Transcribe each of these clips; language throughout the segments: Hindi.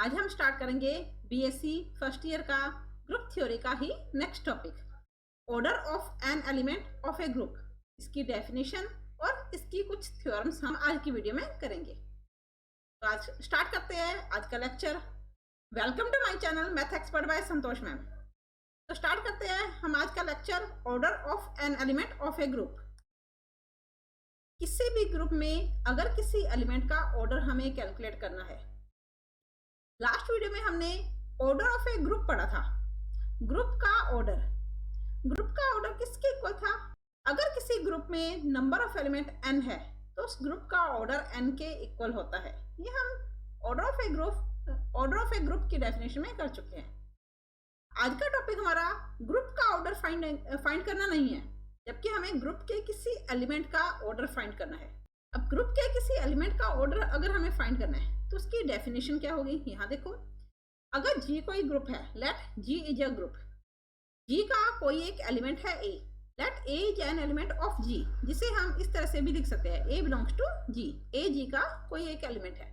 आज हम स्टार्ट करेंगे बीएससी फर्स्ट ईयर का ग्रुप थ्योरी का ही next topic, order of an element of a group. इसकी डेफिनेशन और इसकी कुछ थ्योरम्स हम आज की वीडियो में करेंगे। तो आज स्टार्ट करते हैं आज का lecture. Welcome to my channel math expert by Santosh ma'am. तो स्टार्ट करते हैं हम आज का lecture, order of an element of a group. किसी भी ग्रुप में अगर किसी एलिमेंट का ऑर्डर हमें कैलकुलेट करना है, लास्ट वीडियो में हमने ऑर्डर ऑफ ए ग्रुप पढ़ा था। ग्रुप का ऑर्डर किसके इक्वल था? अगर किसी ग्रुप में नंबर ऑफ एलिमेंट n है तो उस ग्रुप का ऑर्डर n के इक्वल होता है। ये हम ऑर्डर ऑफ ए ग्रुप की डेफिनेशन में कर चुके हैं। आज का टॉपिक हमारा ग्रुप का ऑर्डर फाइंड करना नहीं है, जबकि हमें ग्रुप के किसी एलिमेंट का ऑर्डर फाइंड करना है। अब ग्रुप के किसी एलिमेंट का ऑर्डर अगर हमें फाइंड करना है तो उसकी डेफिनेशन क्या होगी? यहाँ देखो, अगर G कोई ग्रुप है, let G is a group, G का कोई एक एलिमेंट है A, let A is an element of G, जिसे हम इस तरह से भी लिख सकते हैं, A belongs to G, A G का कोई एक एलिमेंट है।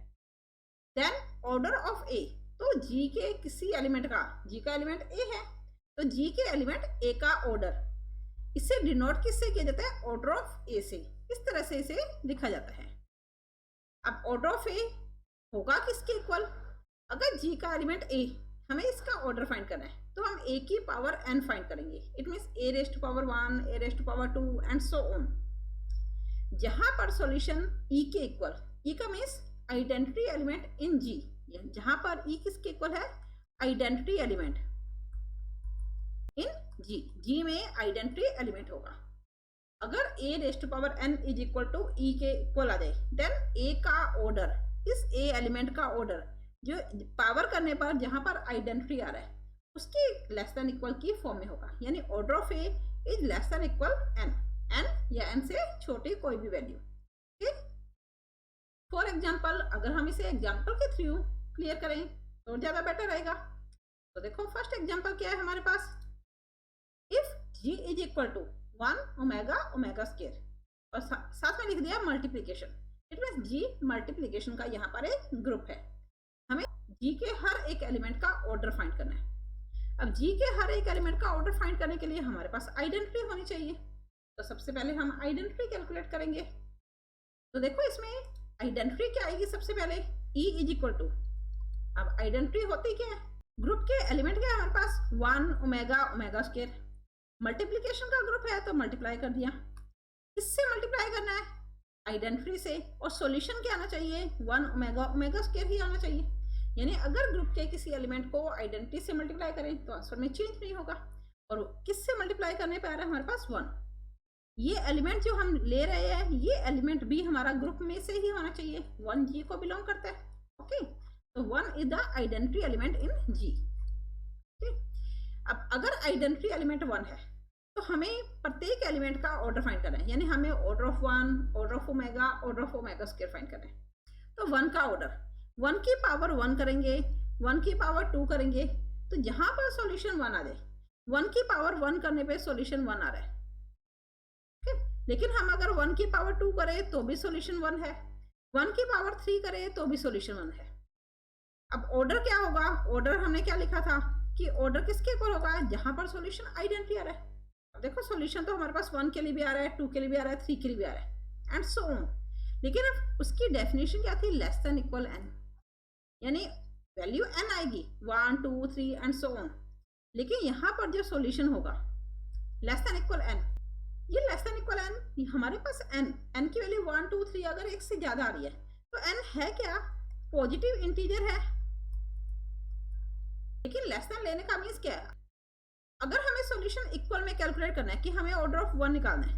देन ऑर्डर ऑफ A, तो G के किसी एलिमेंट का, G का एलिमेंट A है तो G के एलिमेंट A का ऑर्डर, इससे डिनोट किससे किया जाता है? ऑर्डर ऑफ A से। इस तरह से इसे लिखा जाता है। अब ऑर्डर ऑफ A होगा किसके इक्वल? अगर G का एलिमेंट A, हमें इसका ऑर्डर फाइंड करना है तो हम A की पावर n फाइंड करेंगे। It means A raise to power 1, A raise to power 2 and so on. जहां पर सॉल्यूशन E के इक्वल, E का means identity element in G, जहां पर E किसके इक्वल है? आइडेंटिटी एलिमेंट इन G में आइडेंटिटी एलिमेंट होगा। अगर A raise to power n is equal to E के इक्वल आ जाए, देन A का ऑर्डर, इस A एलिमेंट का ऑर्डर जो पावर करने पर जहां पर आइडेंटिटी आ रहा है उसके लेस देन इक्वल की फॉर्म में होगा। यानी order of A is less than equal n या n से छोटी कोई भी वैल्यू। ठीक, फॉर एग्जांपल अगर हम इसे एग्जांपल के थ्रू क्लियर करें तो ज्यादा बेटर रहेगा। तो देखो, फर्स्ट एग्जांपल क्या है हमारे पास? If G is equal to 1 omega square और साथ में लिख दिया multiplication, it means G multiplication का यहाँ पर एक ग्रुप है। हमें G के हर एक एलिमेंट का ऑर्डर फाइंड करना है। अब G के हर एक एलिमेंट का ऑर्डर फाइंड करने के लिए हमारे पास आइडेंटिटी होनी चाहिए। तो सबसे पहले हम आइडेंटिटी कैलकुलेट करेंगे। तो देखो, इसमें आइडेंटिटी क्या आएगी? सबसे पहले E इज इक्वल टू, अब आइडेंटिटी होती क्या है? ग्रुप के एलिमेंट क्या है हमारे पास? 1 ओमेगा स्क्वायर। मल्टीप्लीकेशन का ग्रुप है तो मल्टीप्लाई कर दिया। किससे मल्टीप्लाई करना है? आइडेंटिटी से। और सॉल्यूशन क्या आना चाहिए? 1 ओमेगा स्क्वायर ही आना चाहिए। यानी अगर ग्रुप के किसी एलिमेंट को आइडेंटिटी से मल्टीप्लाई करें तो आंसर में चेंज नहीं होगा। और किससे मल्टीप्लाई करने पे आ रहा है हमारे पास? 1। ये एलिमेंट जो हम ले रहे हैं, ये एलिमेंट भी हमारा ग्रुप में से ही होना चाहिए, 1 G को बिलोंग करता है। ओके, तो 1 is the identity element in G। अब अगर आइडेंटिटी एलिमेंट 1 है तो हमें प्रत्येक एलिमेंट का ऑर्डर फाइंड करना है। यानी हमें order of 1, order of omega square find करना है। तो 1 का ऑर्डर, 1 की पावर 1 करेंगे, 1 की पावर 2 करेंगे, तो जहां पर सॉल्यूशन 1 आ जाए, 1 की पावर 1 करने पे सॉल्यूशन 1 आ रहा है। ठीक, लेकिन हम अगर 1 की पावर 2 करें तो भी सॉल्यूशन 1 है, 1 की पावर 3 करें तो भी सॉल्यूशन 1 है। अब ऑर्डर क्या होगा? ऑर्डर हमने क्या लिखा था कि ऑर्डर किसके इक्वल होगा? जहां पर सॉल्यूशन आइडेंटिटी आ रहा है। अब देखो, सॉल्यूशन तो हमारे पास 1 के लिए भी आ रहा है, 2 के लिए भी आ रहा है, 3 के लिए भी आ रहा है एंड सो ऑन। लेकिन अब उसकी डेफिनेशन क्या थी? लेस देन इक्वल n, यानी वैल्यू n आएगी 1, 2, 3 एंड सो ऑन। लेकिन यहाँ पर जो सॉल्यूशन होगा लेस देन इक्वल n, ये लेस देन इक्वल n, हमारे पास n की वैल्यू 1, 2, 3 अगर एक से ज्यादा आ रही है तो n है क्या? पॉजिटिव इंटीजर है। लेकिन लेस देन लेने का मीन्स क्या है? अगर हमें सॉल्यूशन इक्वल में कैलकुलेट करना है कि हमें ऑर्डर ऑफ 1 निकालना है,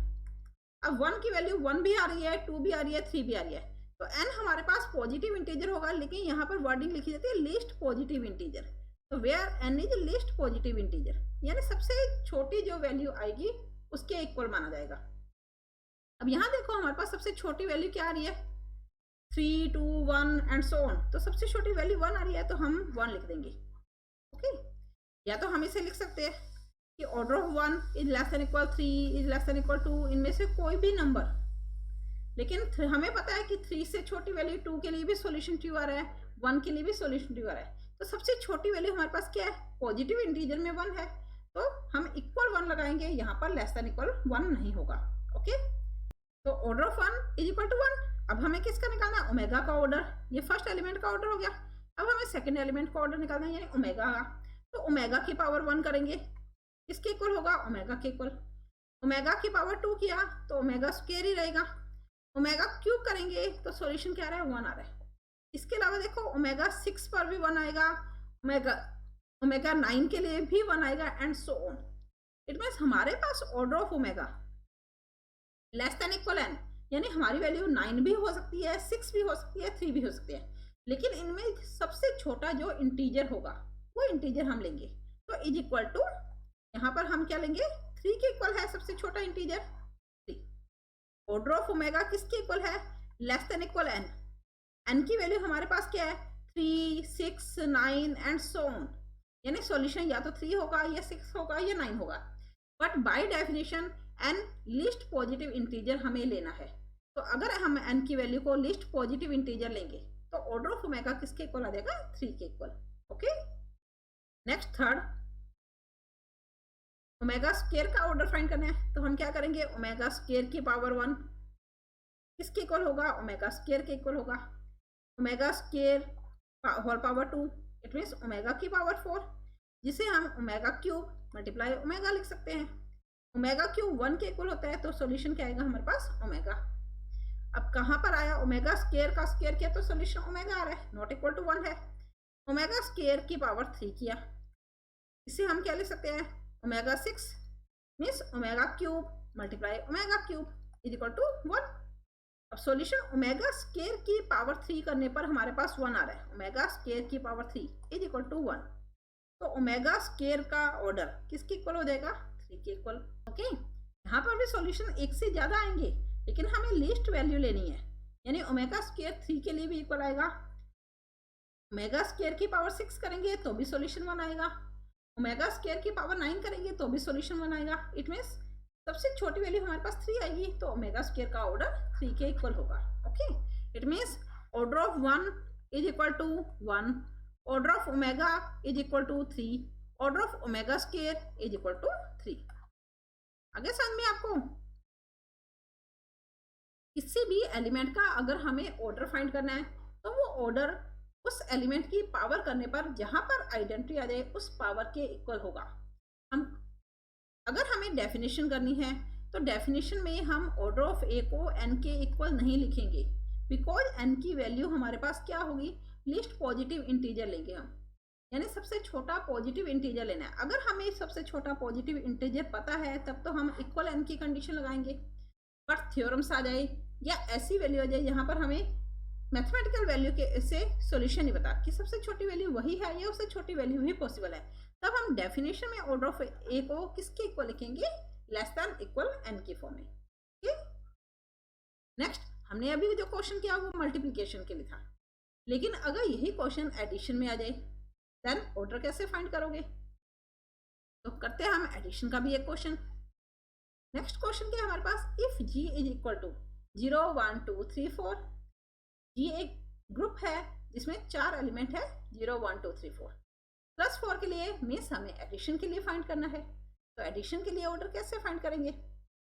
अब 1 की वैल्यू 1 भी आ रही है, 2 भी आ रही है, 3 भी आ रही है, तो n हमारे पास पॉजिटिव इंटीजर होगा। लेकिन यहाँ पर वर्डिंग लिखी जाती है लीस्ट पॉजिटिव इंटीजर। तो where n is least positive integer, यानी सबसे छोटी जो वैल्यू आएगी उसके इक्वल माना जाएगा। अब यहाँ देखो, हमारे पास सबसे छोटी वैल्यू क्या आ रही है? 3, 2, 1 एंड सो ऑन। तो सबसे छोटी वैल्यू 1 आ रही है तो हम 1 लिख देंगे। ओके, या तो हम इसे लिख सकते हैं कि order of 1 is less than equal 3 is less than equal 2, इनमें से कोई भी नंबर। लेकिन हमें पता है कि 3 से छोटी वैल्यू 2 के लिए भी सॉल्यूशन 2 आ रहा है, 1 के लिए भी सॉल्यूशन 2 आ रहा है। तो सबसे छोटी वैल्यू हमारे पास क्या है, पॉजिटिव इंटीजर में 1 है, तो हम इक्वल 1 लगाएंगे, यहाँ पर लेस देन इक्वल 1 नहीं होगा। ओके, तो order of 1 is equal to 1। अब हमें किसका निकालना है, ओमेगा का ऑर्डर। ये फर्स्ट एलिमेंट का ऑर्डर हो गया। अब हमें सेकंड एलिमेंट का ऑर्डर निकालना है, यानी ओमेगा का। तो ओमेगा की पावर 1 करेंगे, किसके इक्वल होगा, ओमेगा के इक्वल। ओमेगा की पावर 2 किया तो ओमेगा स्क्वायर ही रहेगा। ओमेगा क्यूब करेंगे तो सॉल्यूशन क्या आ रहा है, 1 आ रहा है। इसके अलावा देखो ओमेगा 6 पर भी 1 आएगा, ओमेगा 9 के लिए भी 1 आएगा, and so on. It means हमारे पास order of omega less than equal n, यानी हमारी वैल्यू 9 भी हो सकती है, 6 भी हो सकती है, 3 भी हो सकती है, लेकिन इनमें सबसे छोटा जो इंटीजर होगा वो इंटीजर हम लेंगे। तो इज इक्वल टू, यहाँ पर हम क्या लेंगे, 3 के इक्वल है सबसे छोटा इंटीजर 3। ऑर्डर ऑफ ओमेगा किसके इक्वल है, less than equal n। n की वैल्यू हमारे पास क्या है, 3, 6, 9 एंड सो ऑन, यानी सॉल्यूशन या तो 3 होगा या 6 होगा या 9 होगा। But by definition n least positive integer हमें लेना है। तो अगर हम n की वैल्यू को लीस्ट पॉजिटिव इंटीजर लेंगे तो ऑर्डर ऑफ ओमेगा किसके इक्वल आ जाएगा, 3 के equal. Okay, next third, omega square का ऑर्डर फाइंड करना है। तो हम क्या करेंगे, ओमेगा स्क्वायर की पावर 1 किसके इक्वल होगा, ओमेगा स्क्वायर के इक्वल होगा। Omega square whole power 2, it means omega की पावर 4, जिसे हम ओमेगा क्यूब मल्टीप्लाई ओमेगा लिख सकते हैं। ओमेगा क्यूब 1 के इक्वल होता है, तो सॉल्यूशन क्या आएगा हमारे पास, ओमेगा। अब कहाँ पर आया, ओमेगा स्क्वायर का स्क्वायर किया तो सॉल्यूशन ओमेगा आ रहा है, नॉट इक्वल टू 1 है। ओमेगा स्क्वायर की पावर 3 किया, इसे हम क्या लिख सकते हैं, omega 6 means omega cube multiply omega cube is equal to 1। अब सॉल्यूशन ओमेगा स्क्वायर की पावर 3 करने पर हमारे पास 1 आ रहा है, ओमेगा स्क्वायर की पावर 3 इज इक्वल टू 1। तो ओमेगा स्क्वायर का ऑर्डर किसके इक्वल हो जाएगा, 3 के इक्वल। ओके, यहाँ पर भी सॉल्यूशन एक से ज्यादा आएंगे, लेकिन हमें लीस्ट वैल्यू लेनी है, यानी ओमेगा स्क्वायर 3 के लिए भी इक्वल आएगा। ओमेगा स्क्वायर की पावर 6 करेंगे तो भी सॉल्यूशन 1 आएगा। ओमेगा स्क्वायर की पावर 9 करेंगे तो भी सॉल्यूशन 1 आएगा। इट मीन्स सबसे छोटी वैल्यू हमारे पास 3 आएगी, तो ओमेगा स्क्वायर का ऑर्डर 3 के इक्वल होगा। Okay, it means order of 1 is equal to 1, order of omega is equal to 3, order of omega square is equal to 3। आगे समझ में आपको, किसी भी एलिमेंट का अगर हमें ऑर्डर फाइंड करना है तो वो ऑर्डर उस एलिमेंट की पावर करने पर जहां पर आइडेंटिटी आ जाए उस पावर के इक्वल होगा। हम अगर हमें डेफिनेशन करनी है तो डेफिनेशन में हम ऑर्डर ऑफ ए को n के इक्वल नहीं लिखेंगे, बिकॉज n की वैल्यू हमारे पास क्या होगी, लीस्ट पॉजिटिव इंटीजर लेंगे हम, यानी सबसे छोटा पॉजिटिव इंटीजर लेना है। अगर हमें सबसे छोटा पॉजिटिव इंटीजर पता है तब तो हम इक्वल n की कंडीशन लगाएंगे, बट थ्योरम्स आ जाए या ऐसी वैल्यू आ जाए यहाँ पर हमें मैथमेटिकल वैल्यू के से सॉल्यूशन नहीं बता कि सबसे छोटी वैल्यू वही है या उससे छोटी वैल्यू भी पॉसिबल है, तब हम डेफिनेशन में ऑर्डर ऑफ ए को किसके इक्वल लिखेंगे, लेस देन इक्वल n की फॉर्म में। ओके, नेक्स्ट, हमने अभी जो क्वेश्चन किया वो मल्टीप्लिकेशन के लिए था, लेकिन अगर यही क्वेश्चन एडिशन में आ जाए देन ऑर्डर कैसे फाइंड करोगे। तो करते हैं हम एडिशन का भी एक क्वेश्चन। नेक्स्ट क्वेश्चन क्या है हमारे पास, if g is equal to 0, 1, 2, 3, 4। g एक ग्रुप है जिसमें 4 एलिमेंट है, 0, 1, 2, 3, 4 प्लस 4 के लिए मीन्स हमें एडिशन के लिए फाइंड करना है। तो एडिशन के लिए ऑर्डर कैसे फाइंड करेंगे,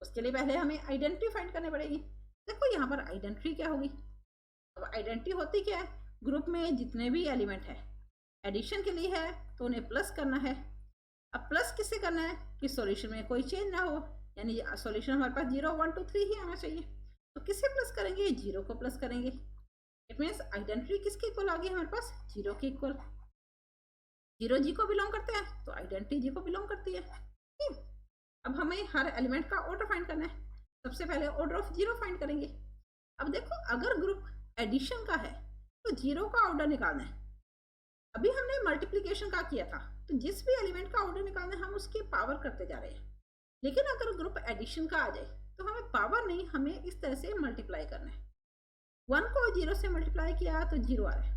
उसके लिए पहले हमें आइडेंटिटी फाइंड करनी पड़ेगी। देखो यहाँ पर आइडेंटिटी क्या होगी, अब आइडेंटिटी होती क्या है, ग्रुप में जितने भी एलिमेंट है एडिशन के लिए है तो उन्हें प्लस करना है। अब प्लस किससे करना है कि सॉल्यूशन में कोई चेंज ना हो, यानी सॉल्यूशन हमारे पास 0, 1, 2, 3 ही आना चाहिए। तो किससे प्लस करेंगे, 0 को प्लस करेंगे। इट मीन्स आइडेंटिटी किसके इक्वल आ गई हमारे पास, 0 के इक्वल। 0 जी को बिलोंग करते हैं तो आइडेंटिटी जी को बिलोंग करती है। अब हमें हर एलिमेंट का ऑर्डर फाइंड करना है। सबसे पहले ऑर्डर ऑफ 0 फाइंड करेंगे। अब देखो अगर ग्रुप एडिशन का है तो 0 का ऑर्डर निकालना है। अभी हमने मल्टीप्लिकेशन का किया था, तो जिस भी एलिमेंट का ऑर्डर निकालना है हम उसकी पावर करते जा रहे हैं। लेकिन अगर ग्रुप एडिशन का आ जाए तो हमें पावर नहीं, हमें इस तरह से मल्टीप्लाई करना है। 1 को 0 से मल्टीप्लाई किया तो 0 आ रहा है।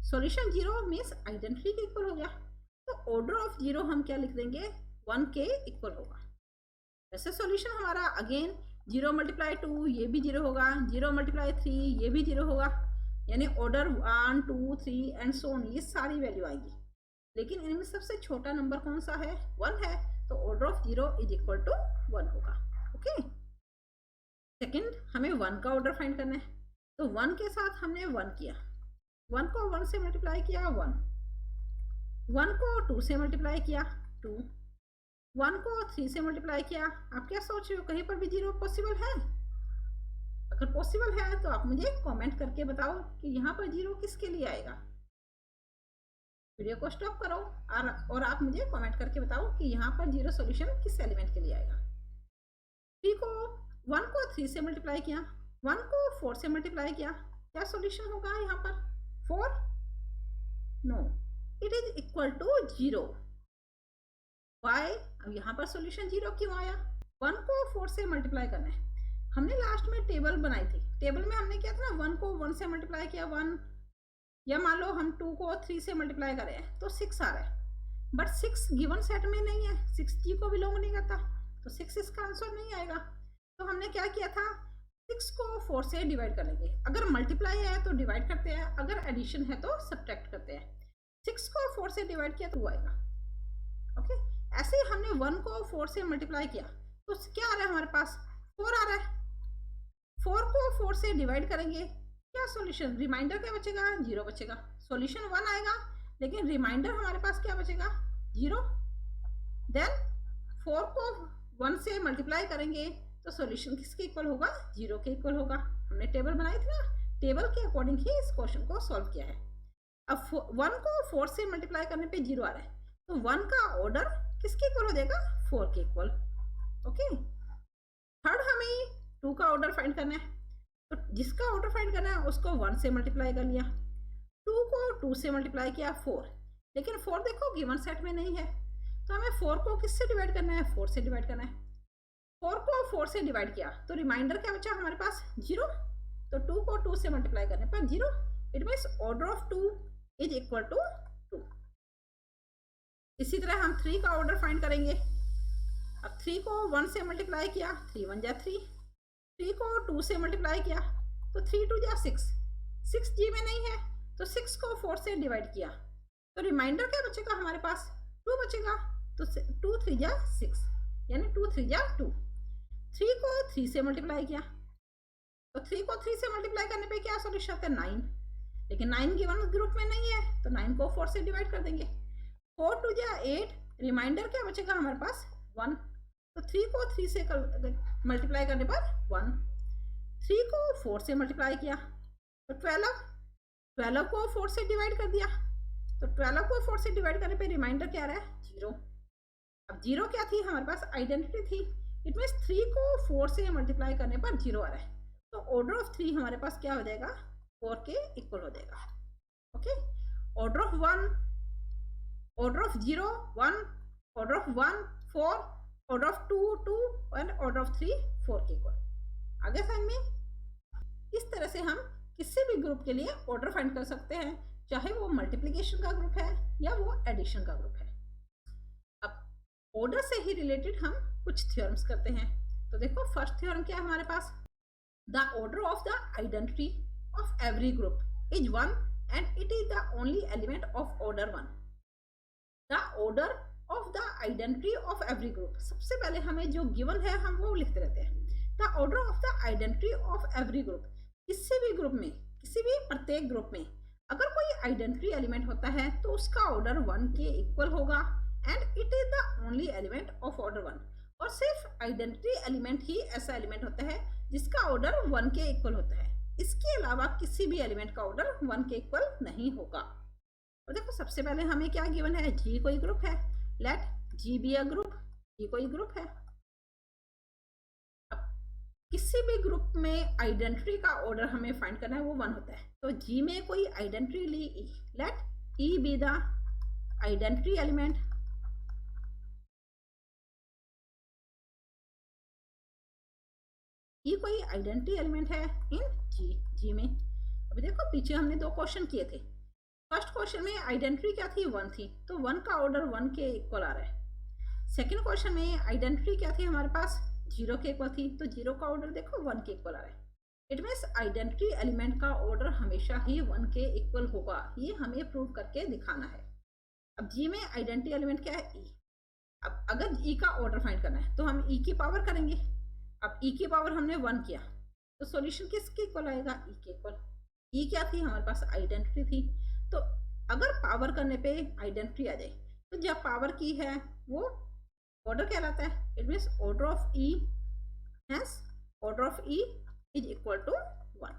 सॉल्यूशन 0 मीन्स आइडेंटिटी के इक्वल हो गया। तो ऑर्डर ऑफ 0 हम क्या लिख देंगे, 1 के इक्वल होगा। वैसे सॉल्यूशन हमारा अगेन 0 मल्टीप्लाई 2 ये भी 0 होगा, 0 मल्टीप्लाई 3 ये भी 0 होगा, यानी ऑर्डर 1 2 3 एंड सो ऑन, ये सारी वैल्यू आएगी। लेकिन इनमें सबसे छोटा नंबर कौन सा है? 1 है, तो order of 0 is equal to 1 होगा। ओके, सेकंड हमें 1 का ऑर्डर फाइंड करना है, तो 1 के साथ हमने 1 किया, 1 को 1 से मल्टीप्लाई किया 1, 1 को 2 से मल्टीप्लाई किया 2, 1 को 3 से मल्टीप्लाई किया। आप क्या सोच रहे हो, कहीं पर भी 0 पॉसिबल है? अगर पॉसिबल है तो आप मुझे कमेंट करके बताओ कि यहाँ पर 0 किसके लिए आएगा। वीडियो को स्टॉप करो और आप मुझे कमेंट करके बताओ कि यहाँ पर 0 सॉल्यूशन किस एलिमेंट के लिए आएगा। 1 को 3 से मल्टीप्लाई किया, 1 को 4 से मल्टीप्लाई किया, क्या सॉल्यूशन होगा यहाँ पर? 4? No, it is equal to 0। Why? अब यहाँ पर सॉल्यूशन 0 क्यों आया? 1 को 4 से मल्टीप्लाई करना है। हमने लास्ट में टेबल बनाई थी, टेबल में हमने क्या था ना, 1 को 1 से मल्टीप्लाई किया 1, या मान लो हम 2 को 3 से मल्टीप्लाई करें तो 6 आ रहा है, बट 6 गिवन सेट में नहीं है, 6 जी को बिलोंग नहीं करता, तो 6 इसका आंसर नहीं आएगा। तो हमने क्या किया था, 6 को 4 से डिवाइड कर लेंगे। अगर मल्टीप्लाई है तो डिवाइड करते हैं, अगर एडिशन है तो सब्ट्रैक्ट करते हैं। 6 को 4 से डिवाइड किया तो 2 आएगा। ओके, ऐसे ही हमने 1 को 4 से मल्टीप्लाई किया तो क्या आ रहा है हमारे पास? 4 आ रहा है। 4 को 4 से डिवाइड करेंगे, क्या सॉल्यूशन? रिमाइंडर क्या बचेगा? 0 बचेगा। सॉल्यूशन 1 आएगा, लेकिन रिमाइंडर हमारे पास क्या बचेगा? 0। देन 4 को 1 से मल्टीप्लाई करेंगे तो सॉल्यूशन किसके इक्वल होगा? 0 के इक्वल होगा। हमने टेबल बनाई थी ना, टेबल के अकॉर्डिंग ही इस क्वेश्चन को सॉल्व किया है। अब 1 को 4 से मल्टीप्लाई करने पे 0 आ रहा है, तो 1 का ऑर्डर किसके इक्वल हो जाएगा? 4 के इक्वल। ओके, थर्ड हमें 2 का ऑर्डर फाइंड करना है, तो जिसका ऑर्डर फाइंड करना है उसको 1 से मल्टीप्लाई कर लिया, 2 को 2 से मल्टीप्लाई किया 4, लेकिन 4 देखो गिवन सेट में नहीं है, तो हमें 4 को किससे डिवाइड करना है? 4 से डिवाइड करना है। 4 को 4 से डिवाइड किया तो रिमाइंडर क्या बचा हमारे पास? 0। तो 2 को 2 से मल्टीप्लाई करने पर 0, it means order of 2 is equal to 2। इसी तरह हम 3 का ऑर्डर फाइंड करेंगे। अब 3 को 1 से मल्टीप्लाई किया, 3 1 जा 3, 3 को 2 से मल्टीप्लाई किया तो 3 2 जा 6, 6 जी में नहीं है, तो 6 को 4 से डिवाइड किया तो रिमाइंडर क्या बचेगा हमारे पास? 2 बचेगा। तो 2 3 जा 6, यानी 2 3 जा 2। 3 को 3 से मल्टीप्लाई किया, तो 3 को 3 से मल्टीप्लाई करने पे क्या सॉल्यूशन आता है? 9, लेकिन 9 गिवन ग्रुप में नहीं है, तो 9 को 4 से डिवाइड कर देंगे। 4 2 जा 8, रिमाइंडर क्या बचेगा हमारे पास? 1। तो 3 को 3 से मल्टीप्लाई करने पर 1, 3 को 4 से मल्टीप्लाई किया तो 12, 12 को 4 से डिवाइड कर दिया, तो 12 को 4 से डिवाइड करने पे रिमाइंडर क्या आ रहा है? 0। अब 0 क्या थी हमारे पास? आइडेंटिटी थी, इट मीन्स 3 को 4 से मल्टीप्लाई करने पर 0 आ रहा है, तो ऑर्डर ऑफ 3 हमारे पास क्या हो जाएगा? 4 के इक्वल हो जाएगा। Okay, order of 1, order of 0 1, order of 1 4, order of 2 2 and order of 3 4 के इक्वल। आगे समझ में? इस तरह से हम किसी भी ग्रुप के लिए ऑर्डर फाइंड कर सकते हैं, चाहे वो मल्टीप्लिकेशन का ग्रुप है या वो एडिशन का ग्रुप है। अब ऑर्डर से ही रिलेटेड हम कुछ थ्योरम्स करते हैं। तो देखो, फर्स्ट थ्योरम क्या है हमारे पास? The order of the identity of every group is 1 and it is the only element of order 1। The order of the identity of every group, सबसे पहले हमें जो गिवन है हम वो लिखते रहते हैं। The order of the identity of every group, किसी भी ग्रुप में, किसी भी प्रत्येक ग्रुप में अगर कोई आइडेंटिटी एलिमेंट होता है तो उसका ऑर्डर 1 के इक्वल होगा and it is the only element of order 1। और सिर्फ आइडेंटिटी एलिमेंट ही ऐसा एलिमेंट होता है जिसका ऑर्डर 1 के इक्वल होता है, इसके अलावा किसी भी एलिमेंट का ऑर्डर 1 के इक्वल नहीं होगा। और देखो, सबसे पहले हमें क्या गिवन है? जी कोई ग्रुप है, let ji be a group, G कोई ग्रुप है। अब किसी भी ग्रुप में आइडेंटिटी का ऑर्डर हमें फाइंड करना है, वो 1 होता है। तो जी में कोई आइडेंटिटी ली e, let e be the identity element, e कोई आइडेंटिटी एलिमेंट है इन जी, जी में। अभी देखो, पीछे हमने 2 क्वेश्चन किए थे। फर्स्ट क्वेश्चन में आइडेंटिटी क्या थी? 1 थी, तो 1 का ऑर्डर 1 के इक्वल आ रहा है। सेकंड क्वेश्चन में आइडेंटिटी क्या थी हमारे पास? 0 के इक्वल थी, तो 0 का ऑर्डर देखो 1 के इक्वल आ रहा है। इट मीन्स आइडेंटिटी एलिमेंट का ऑर्डर हमेशा ही 1 के इक्वल होगा। ये हमें प्रूव करके दिखाना है। अब जी में आइडेंटिटी एलिमेंट क्या है? ई। अब अगर ई का ऑर्डर फाइंड करना है तो हम ई की पावर करेंगे। अब ई की पावर हमने 1 किया तो सॉल्यूशन किसके इक्वल आएगा? ई के इक्वल। ई क्या थी? हमारे पास आइडेंटिटी थी। तो अगर पावर करने पे आइडेंटिटी आ जाए तो जब पावर की है वो ऑर्डर कहलाता है। It means order of E, hence order of E is equal to 1।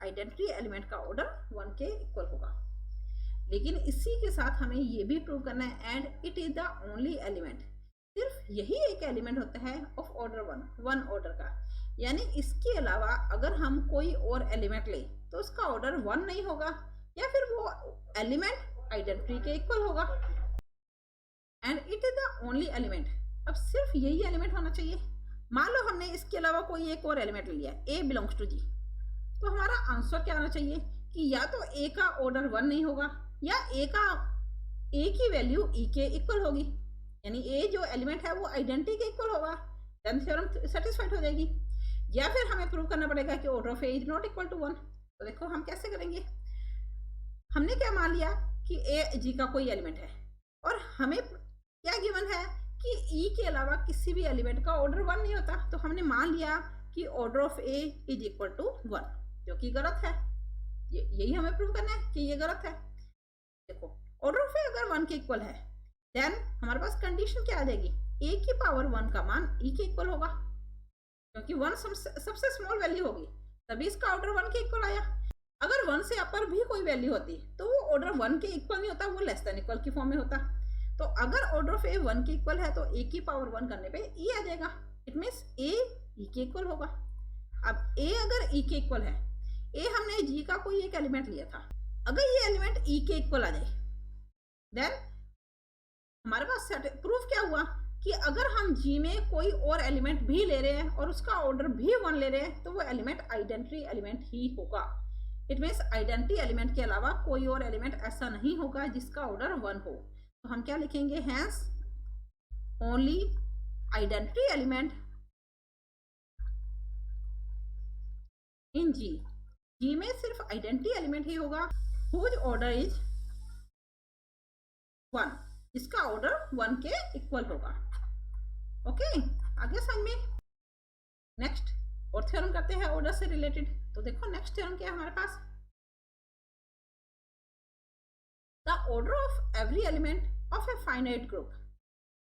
Identity element का ऑर्डर 1 के इक्वल होगा। लेकिन इसी के साथ हमें ये भी प्रूव करना है and it is the only element, सिर्फ यही एक एलिमेंट होता है ऑफ ऑर्डर 1 ऑर्डर का। यानी इसके अलावा अगर हम कोई और एलिमेंट ले तो उसका ऑर्डर 1 नहीं होगा या फिर वो एलिमेंट आइडेंटिटी के इक्वल होगा। And it is the only element. अब सिर्फ यही एलिमेंट होना चाहिए। मान लो हमने इसके अलावा कोई एक और एलिमेंट ले लिया, ए बिलोंग्स टू जी, तो हमारा आंसर क्या आना चाहिए कि या तो ए का ऑर्डर 1 नहीं होगा या ए की वैल्यू ई के इक्वल होगी। यानी ए जो एलिमेंट है वो आइडेंटिटी के इक्वल होगा, देन थ्योरम सेटिस्फाइड हो जाएगी। या फिर हमें प्रूव करना पड़ेगा कि order of A is not equal to 1। तो देखो हम कैसे करेंगे। हमने क्या मान लिया कि ए जी का कोई एलिमेंट है और हमें क्या गिवन है कि ई के अलावा किसी भी एलिमेंट का ऑर्डर 1 नहीं होता। तो हमने मान लिया कि order of A is equal to 1, जो कि गलत है। यही हमें प्रूव करना है कि ये गलत है। देखो ऑर्डर ऑफ ए अगर 1 के इक्वल है देन हमारे पास कंडीशन क्या आ जाएगी? ए की पावर 1 का मान ई के इक्वल होगा, क्योंकि 1 सबसे स्मॉल वैल्यू होगी तभी इसका ऑर्डर 1 के इक्वल आया। अगर 1 से अपर भी कोई वैल्यू होती तो वो ऑर्डर 1 के इक्वल नहीं होता, वो लेस देन इक्वल की फॉर्म में होता। तो अगर ऑर्डर ऑफ ए 1 के इक्वल है तो ए की पावर 1 करने पे ई आ जाएगा। इट मीन्स ए ई के इक्वल होगा। अब ए अगर ई के इक्वल है, ए हमने जी का कोई एक एलिमेंट लिया था, अगर ये एलिमेंट ई के इक्वल आ जाए देन हमारे पास प्रूफ क्या हुआ कि अगर हम जी में कोई और एलिमेंट भी ले रहे हैं और उसका ऑर्डर भी 1 ले रहे हैं तो वो एलिमेंट आइडेंटिटी एलिमेंट ही होगा। इट मीन्स आइडेंटिटी एलिमेंट के अलावा कोई और एलिमेंट ऐसा नहीं होगा जिसका ऑर्डर 1 हो। तो हम क्या लिखेंगे? Hence only identity element in G. G में सिर्फ आइडेंटिटी एलिमेंट ही होगा हुज ऑर्डर इज 1, इसका ऑर्डर 1 के इक्वल होगा। ओके, आगे समझ में। नेक्स्ट और थ्योरम करते हैं ऑर्डर से रिलेटेड। तो देखो नेक्स्ट थ्योरम क्या है हमारे पास? The order of every element of a finite group.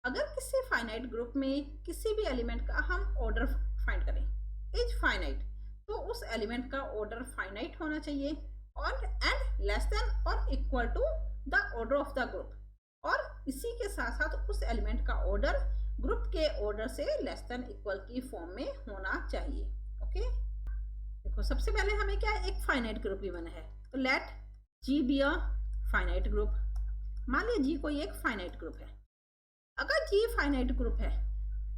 अगर किसी फाइनाइट ग्रुप में किसी भी एलिमेंट का हम ऑर्डर फाइंड करें इज फाइनाइट, तो उस एलिमेंट का ऑर्डर फाइनाइट होना चाहिए और एंड लेस देन और equal to the order of the group. और इसी के साथ साथ उस एलिमेंट का ऑर्डर ग्रुप के ऑर्डर से लेस देन इक्वल की फॉर्म में होना चाहिए। ओके, देखो सबसे पहले हमें क्या एक फाइनाइट ग्रुप गिवन है, तो let ji be a finite group. मान लिया जी कोई एक फाइनाइट ग्रुप है। अगर जी फाइनाइट ग्रुप है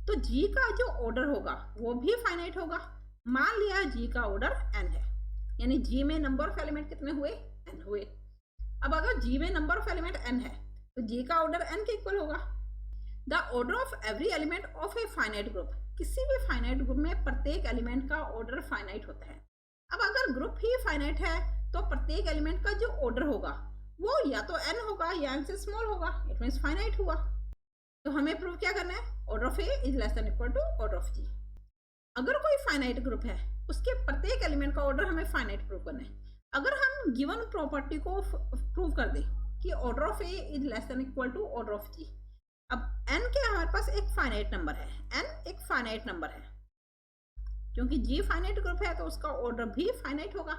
तो जी का जो ऑर्डर होगा वो भी फाइनाइट होगा। मान लिया जी का ऑर्डर n है, यानी जी में नंबर ऑफ एलिमेंट कितने हुए? n हुए। अब अगर जी में नंबर ऑफ एलिमेंट n है तो जी का ऑर्डर n के इक्वल होगा। The order of every element of a finite group. किसी भी फाइनाइट ग्रुप में प्रत्येक एलिमेंट का ऑर्डर फाइनाइट होता है। अब अगर ग्रुप ही फाइनाइट है तो प्रत्येक एलिमेंट का जो ऑर्डर होगा वो या तो n होगा या n से स्मॉल होगा। इट मीन्स फाइनाइट हुआ। तो हमें प्रूव क्या करना है? Order of A is less than equal to order of G. अगर कोई फाइनाइट ग्रुप है उसके प्रत्येक एलिमेंट का ऑर्डर हमें फाइनाइट प्रूव करना है। अगर हम गिवन प्रॉपर्टी को प्रूव कर दें कि order of A is less than equal to order of G. अब n क्या हमारे पास एक फाइनाइट नंबर है, n एक फाइनाइट नंबर है, क्योंकि g फाइनाइट ग्रुप है तो उसका ऑर्डर भी फाइनाइट होगा।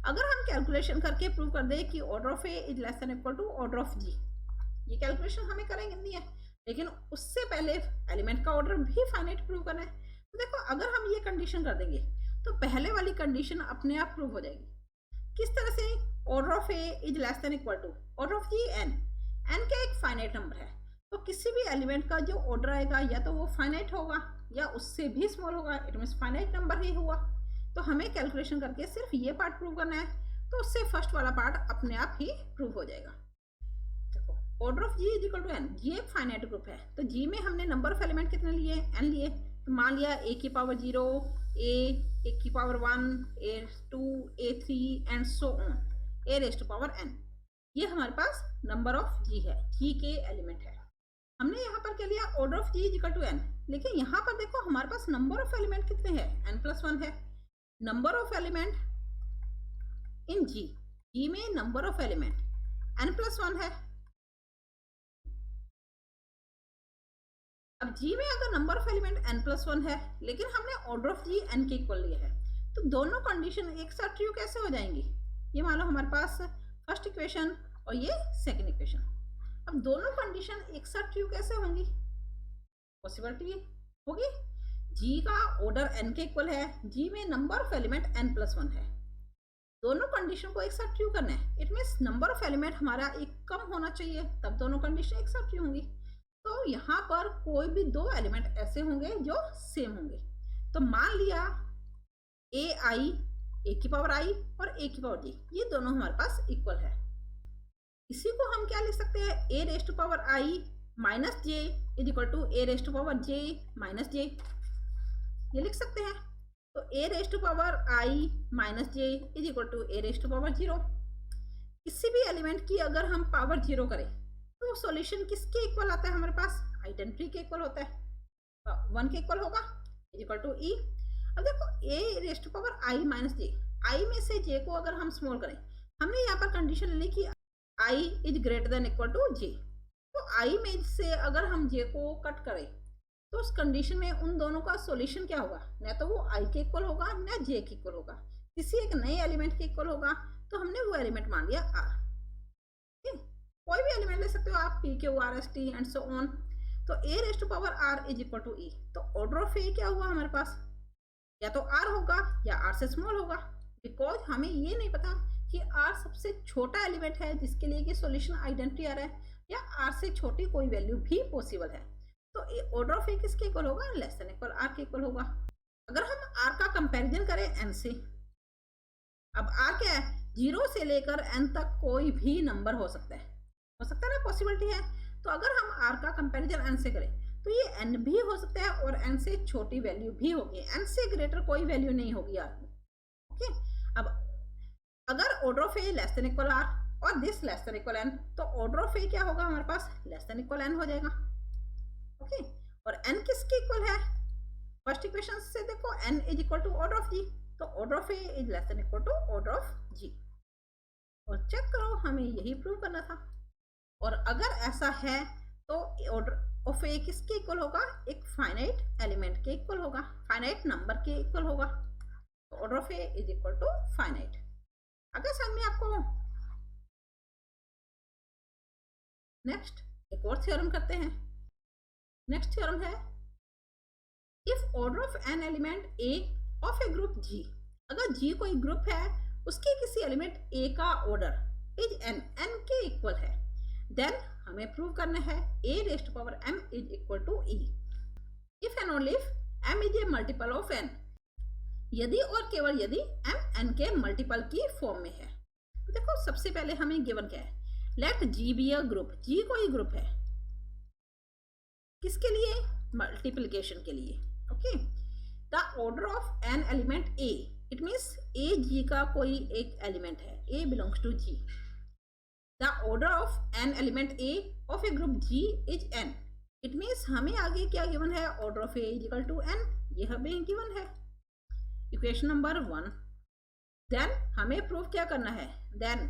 अगर हम कैलकुलेशन करके प्रूव कर दें कि order of A is less than equal to order of G, ये कैलकुलेशन हमें करेंगे नहीं है, लेकिन उससे पहले एलिमेंट का ऑर्डर भी फाइनाइट प्रूव करना है। तो देखो अगर हम ये कंडीशन कर देंगे तो पहले वाली कंडीशन अपने आप प्रूव हो जाएगी। किस तरह से? Order of A is less than equal to order of g n। n का एक फाइनाइट नंबर है तो किसी भी एलिमेंट का जो ऑर्डर आएगा या तो वो फाइनाइट होगा या उससे भी स्मॉल होगा। इट मीन्स फाइनाइट नंबर ही हुआ। तो हमें कैलकुलेशन करके सिर्फ ये पार्ट प्रूव करना है, तो उससे फर्स्ट वाला पार्ट अपने आप ही प्रूव हो जाएगा। देखो order of G is equal to n। G एक फाइनाइट ग्रुप है तो जी में हमने नंबर ऑफ एलिमेंट कितने लिए? n लिए। तो मान लिया a की पावर 0, a की पावर 1, a2, a3 and so on, a raised to power n। ये हमारे पास नंबर ऑफ g है, g के एलिमेंट है। हमने यहाँ पर क्या लिया, order of g equal to n, लेकिन यहाँ पर देखो हमारे पास नंबर ऑफ एलिमेंट कितने हैं, n+1 है। Number of element in g, g में नंबर ऑफ एलिमेंट n+1 है। अब g में अगर नंबर ऑफ एलिमेंट n+1 है, लेकिन हमने ऑर्डर ऑफ g n के इक्वल लिया है, तो दोनों कंडीशन एक साथ ट्रू कैसे हो जाएंगी। ये मान लो हमारे पास फर्स्ट इक्वेशन और ये सेकंड इक्वेशन। अब दोनों कंडीशन एक साथ ट्रू कैसे होंगी, पॉसिबिलिटी होगी। g का ऑर्डर n के इक्वल है, g में नंबर ऑफ एलिमेंट n+1 है, दोनों कंडीशन को एक साथ ट्रू करना है। It means number of element हमारा एक कम होना चाहिए, तब दोनों कंडीशन एक साथ ट्रू होंगी। तो यहाँ पर कोई भी दो एलिमेंट ऐसे होंगे जो सेम होंगे। तो मान लिया a की पावर i और a की पावर j, ये दोनों हमारे पास इक्वल है। इसी को हम क्या लिख सकते हैं, a raised to power i minus j is equal to a raised to power j minus j, ये लिख सकते हैं। तो a raised to power i minus j is equal to a raised to power 0। किसी भी एलिमेंट की अगर हम पावर 0 करें तो सॉल्यूशन किसके इक्वल आता है हमारे पास, आइडेंटिटी के इक्वल होता है, 1 के इक्वल होगा, इज इक्वल टू e। अब देखो a raised to power i minus j, i में से j को अगर हम स्मॉल करें, हमने यहाँ पर कंडीशन ली कि i is greater than equal to j। तो i में से अगर हम j को कट करें तो उस कंडीशन में उन दोनों का सॉल्यूशन क्या होगा, न तो वो i के इक्वल होगा न j के इक्वल होगा, किसी एक नए एलिमेंट के इक्वल होगा। तो हमने वो एलिमेंट मान लिया r। कोई भी एलिमेंट ले सकते हो आप, p, q, r, s, t and so on. तो a raised to power r is equal to e। तो ऑर्डर ऑफ a क्या हुआ हमारे पास, या तो r होगा या r से स्मॉल होगा, बिकॉज हमें ये नहीं पता कि r सबसे छोटा एलिमेंट है जिसके लिए कि सॉल्यूशन आइडेंटिटी आ रहा है, या r से छोटी कोई वैल्यू भी पॉसिबल है। तो ऑर्डर ऑफ a किसके इक्वल होगा, लेस देन इक्वल r के इक्वल होगा। अगर हम r का कंपैरिजन करें n से, अब r क्या है, 0 से लेकर n तक कोई भी नंबर हो सकता है ना, पॉसिबिलिटी है। तो अगर हम r का कंपैरिजन n से करें तो ये n भी हो सकता है और n से छोटी वैल्यू भी होगी, n से ग्रेटर कोई वैल्यू नहीं होगी r में। ओके, अब अगर order of a less than equal r और this less than equal n, तो ऑर्डर ऑफ a क्या होगा हमारे पास, लेस देन इक्वल n हो जाएगा। ओके, और n किसके इक्वल है, फर्स्ट इक्वेशन से देखो n is equal to order of g, तो order of a is less than equal to order of g। और चेक करो, हमें यही प्रूव करना था। और अगर ऐसा है तो ऑर्डर ऑफ ए किसके इक्वल होगा, एक फाइनाइट एलिमेंट के इक्वल होगा, फाइनाइट नंबर के इक्वल होगा। तो order of A is equal to finite. अगर समझ में आपको, नेक्स्ट एक और थ्योरम करते हैं। नेक्स्ट थ्योरम है, if order of an element a of a group G, अगर जी कोई ग्रुप है उसके किसी एलिमेंट ए का ऑर्डर इज एन, एन के इक्वल है, देन हमें प्रूव करना है a raised power m is equal to e। If and only if m is a multiple of n, यदि और केवल यदि m n के मल्टीपल की फॉर्म में है। तो देखो सबसे पहले हमें गिवन क्या है, let g be a group, g कोई ग्रुप है, किसके लिए, मल्टीप्लिकेशन के लिए। Okay, the order of an element a, it means a g का कोई एक एलिमेंट है, a belongs to g। The order of n element A of a group G is n. It means हमें आगे क्या गिवन है, order of A is equal to n, ये हमें गिवन है इक्वेशन नंबर 1। देन हमें प्रूफ क्या करना है, then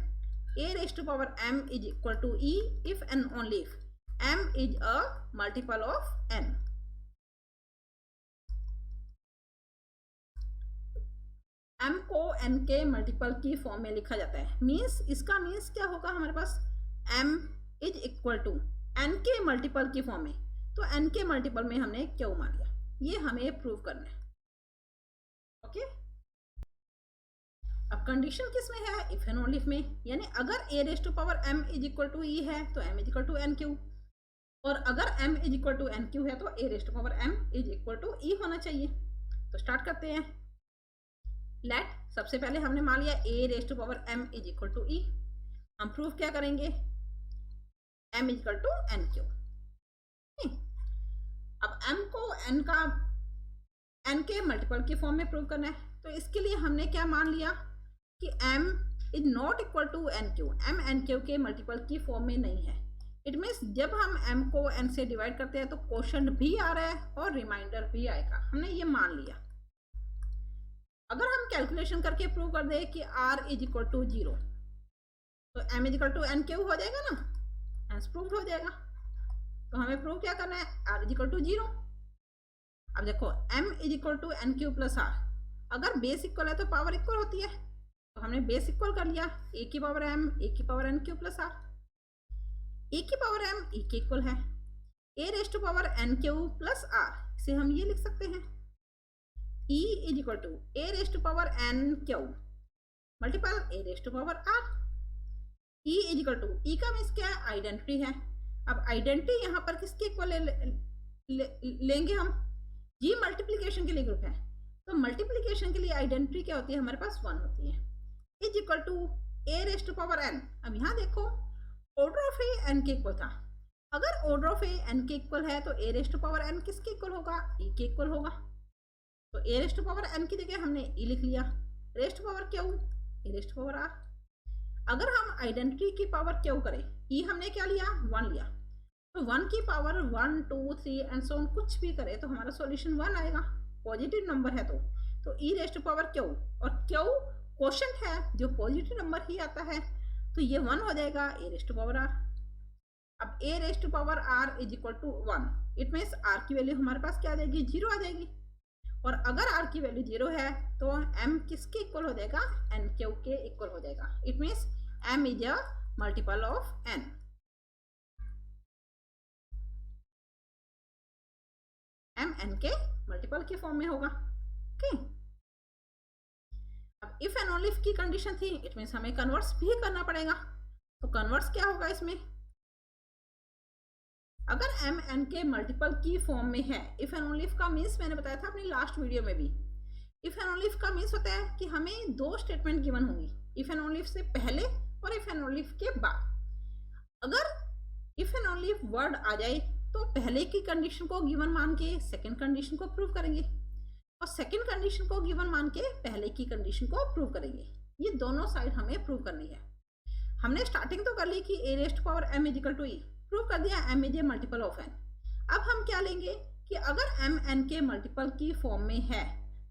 a raised to power m is equal to e if and only if m is a multiple of n। m को n के मल्टीपल की फॉर्म में लिखा जाता है, मीन्स इसका मीन्स क्या होगा हमारे पास, m is equal to n के मल्टीपल की फॉर्म में। तो n के मल्टीपल में हमने क्यों मान लिया, ये हमें प्रूव करना है। ओके, अब कंडीशन किस में है, इफ एंड ओनली इफ में, यानी अगर a raised to power m is equal to e है तो m is equal to n q, और अगर m is equal to n q है तो a raised to power m is equal to e होना चाहिए। तो स्टार्ट करते हैं। लेट, सबसे पहले हमने मान लिया a raised to power m is equal to e। हम प्रूफ क्या करेंगे, m is equal to n q. अब m को n का n के मल्टीपल के फॉर्म में प्रूव करना है। तो इसके लिए हमने क्या मान लिया कि m is not equal to n q, m n q के मल्टीपल की फॉर्म में नहीं है। इट मीन्स जब हम m को n से डिवाइड करते हैं तो क्वोशंट भी आ रहा है और रिमाइंडर भी आएगा, हमने ये मान लिया। अगर हम कैलकुलेशन करके प्रूव कर दे कि r इज इक्वल टू 0 तो m is equal to n q हो जाएगा ना, हेंस प्रूव हो जाएगा। तो हमें प्रूव क्या करना है, r इज इक्वल टू 0। अब देखो m is equal to n q plus r, अगर बेस इक्वल है तो पावर इक्वल होती है, तो हमने बेस इक्वल कर लिया, a की पावर m a की power n q plus r। a की पावर m e के इक्वल है, a raise to power n q plus r, इसे हम ये लिख सकते हैं e is equal to a raise to power n q multiple a raise to power r। e is equal to, e का मीन्स क्या है, आइडेंटिटी है। अब आइडेंटिटी यहाँ पर किसके इक्वल लेंगे हम, g मल्टीप्लीकेशन के लिए ग्रुप है, तो मल्टीप्लीकेशन के लिए आइडेंटिटी क्या होती है, हमारे पास 1 होती है। Is equal to a raise to power n। अब यहाँ देखो ऑर्डर ऑफ a n के इक्वल था, अगर ऑर्डर ऑफ a n के इक्वल है तो a raise to power n किसके इक्वल होगा, e के इक्वल होगा। तो a raise to power n की जगह हमने e लिख लिया, raise to power q a raise to power r। अगर हम आइडेंटिटी की पावर क्यू करें, e हमने क्या लिया, 1 लिया, तो 1 की पावर 1 2 3 एंड सो ऑन कुछ भी करे तो हमारा सॉल्यूशन 1 आएगा, पॉजिटिव नंबर है तो e raise to power q, और क्यू क्वोशंट है जो पॉजिटिव नंबर ही आता है, तो ये 1 हो जाएगा a raise to power r। अब a raise to power r is equal to 1, it means r की वैल्यू हमारे पास क्या आ जाएगी, 0 आ जाएगी। और अगर r की वैल्यू 0 है तो m किसके इक्वल हो जाएगा, n क्यू के इक्वल हो जाएगा। It means m is a multiple of n। m n के मल्टीपल के फॉर्म में होगा। ओके, अब इफ एंड ओनली इफ की कंडीशन थी, इट मीन्स हमें कन्वर्स भी करना पड़ेगा। तो कन्वर्स क्या होगा इसमें, अगर m n के मल्टीपल की फॉर्म में है, इफ एंड ओनली इफ का मीन्स मैंने बताया था अपनी लास्ट वीडियो में भी, इफ एंड ओनली इफ का मीन्स होता है कि हमें 2 स्टेटमेंट गिवन होंगी, इफ एंड ओनली इफ से पहले और इफ एंड ओनली इफ के बाद। अगर if and only if word आ जाए तो पहले की कंडीशन को गिवन मान के सेकेंड कंडीशन को प्रूव करेंगे, और सेकेंड कंडीशन को गिवन मान के पहले की कंडीशन को प्रूव करेंगे। ये दोनों साइड हमें प्रूव करनी है। हमने स्टार्टिंग तो कर ली कि a raise to power m is equal to e, prove कर दिया m is a multiple of n। अब हम क्या लेंगे कि अगर m n के मल्टीपल की फॉर्म में है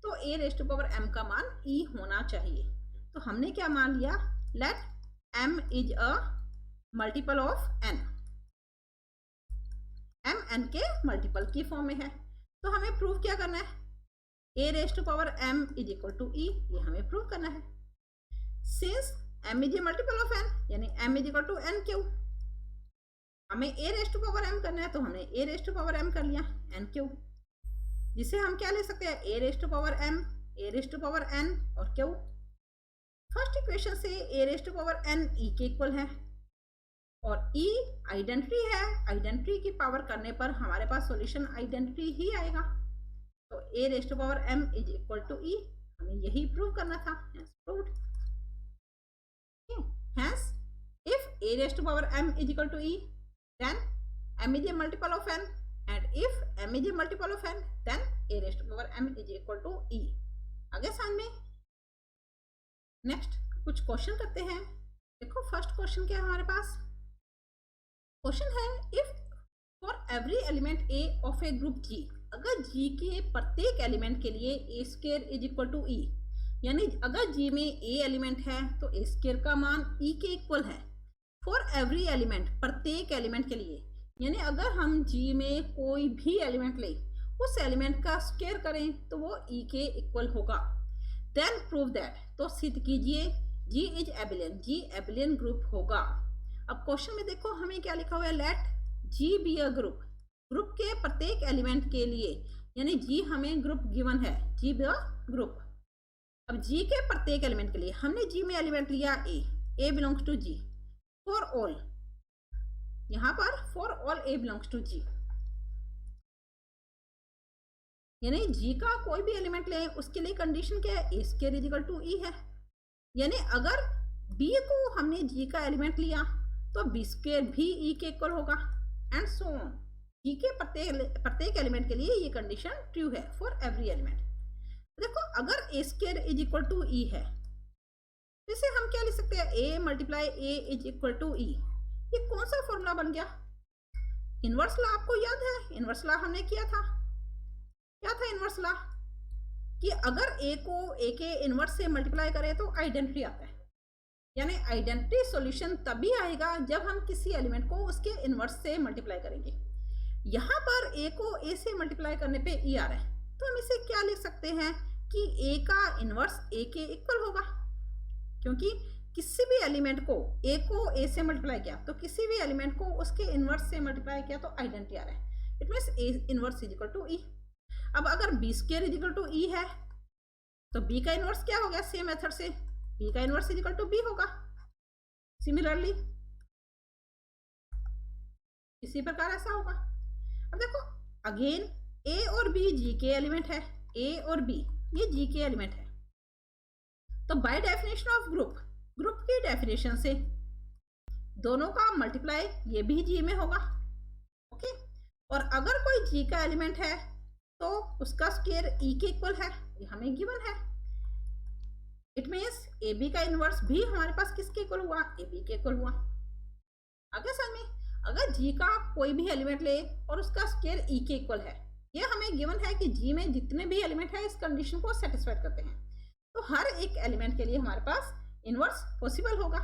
तो a raise to power m का मान e होना चाहिए। तो हमने क्या मान लिया, let m is a multiple of n, m n के मल्टीपल की फॉर्म में है। तो हमें प्रूव क्या करना है, a raise to power m is equal to e, ये हमें प्रूव करना है। Since m is a multiple of n, यानी m is equal to n q, हमें a raise to power m करना है तो हमने a raise to power m कर लिया n क्यू, जिसे हम क्या ले सकते हैं, a raise to power m a raise to power n और क्यू। फर्स्ट इक्वेशन से a raise to power n e के इक्वल है, और e आइडेंटिटी है, आइडेंटिटी की पावर करने पर हमारे पास सॉल्यूशन आइडेंटिटी ही आएगा। तो a raise to power m is equal to e, हमें यही प्रूव करना था, hence proved. Hence if a raise to power m is equal to e, then m is a multiple of n, and if m is a multiple of n, then a raised to power m is equal to e। आगे समझ में। नेक्स्ट कुछ क्वेश्चन करते हैं। देखो फर्स्ट क्वेश्चन क्या है हमारे पास, क्वेश्चन है if for every element a of a group g, अगर g के प्रत्येक एलिमेंट के लिए a square is equal to e, यानी अगर g में a एलिमेंट है तो a स्क्वायर का मान e के इक्वल है। फॉर एवरी एलिमेंट, प्रत्येक एलिमेंट के लिए, यानी अगर हम g में कोई भी एलिमेंट ले उस एलिमेंट का स्क्वायर करें तो वो e के इक्वल होगा। देन प्रूव दैट, तो सिद्ध कीजिए g इज एबिलियन, g एबिलियन ग्रुप होगा। अब क्वेश्चन में देखो हमें क्या लिखा हुआ है, let g be a group, group के प्रत्येक एलिमेंट के लिए, यानी g हमें ग्रुप गिवन है, g बी अ ग्रुप। अब g के प्रत्येक एलिमेंट के लिए हमने g में एलिमेंट लिया a belongs to g, for all, यहां पर for all a belongs to g, यानी g का कोई भी एलिमेंट ले उसके लिए कंडीशन क्या है, a square is equal to e है। यानी अगर b को हमने g का एलिमेंट लिया तो b स्क्वायर भी e के इक्वल होगा, एंड सो ऑन। g के प्रत्येक एलिमेंट के लिए ये कंडीशन ट्रू है फॉर एवरी एलिमेंट। देखो अगर a square is equal to e है तो इसे हम क्या लिख सकते हैं, a multiply a is equal to e. ये कौन सा फॉर्मूला बन गया, इनवर्स लॉ आपको याद है, इनवर्स लॉ हमने किया था, क्या था इनवर्स लॉ, कि अगर ए को ए के इनवर्स से मल्टीप्लाई करें तो आइडेंटिटी आता है, यानी आइडेंटिटी सॉल्यूशन तभी आएगा जब हम किसी एलिमेंट को उसके इनवर्स से मल्टीप्लाई करेंगे। यहाँ पर ए को ए से मल्टीप्लाई करने पे ई आ रहा है, तो हम इसे क्या लिख सकते हैं कि ए का इनवर्स ए के इक्वल होगा, क्योंकि किसी भी एलिमेंट को ए से मल्टीप्लाई किया तो किसी भी एलिमेंट को उसके इनवर्स से मल्टीप्लाई किया तो आइडेंटिटी आ रहा है, it means a inverse is equal to e. अब अगर b square is equal to e है तो बी का इनवर्स क्या हो गया, सेम मेथड से बी का inverse is equal to b होगा। सिमिलरली इसी प्रकार ऐसा होगा। अब देखो अगेन ए और बी जी के एलिमेंट है, ए और बी ये जी के एलिमेंट है, तो बाय डेफिनेशन ऑफ ग्रुप की डेफिनेशन से दोनों का मल्टीप्लाई ये भी जी में होगा, ओके। और अगर कोई जी का एलिमेंट है तो उसका स्क्वायर ई के इक्वल है, ये हमें गिवन है। इट मीन्स ए बी का इनवर्स भी हमारे पास किसके इक्वल हुआ, ए बी के इक्वल हुआ। आगे समझ में, अगर जी का कोई भी एलिमेंट ले और उसका स्क्वायर ई के इक्वल है, ये हमें गिवन है कि जी में जितने भी एलिमेंट है इस कंडीशन को सेटिस्फाइड करते हैं, तो हर एक एलिमेंट के लिए हमारे पास इनवर्स पॉसिबल होगा।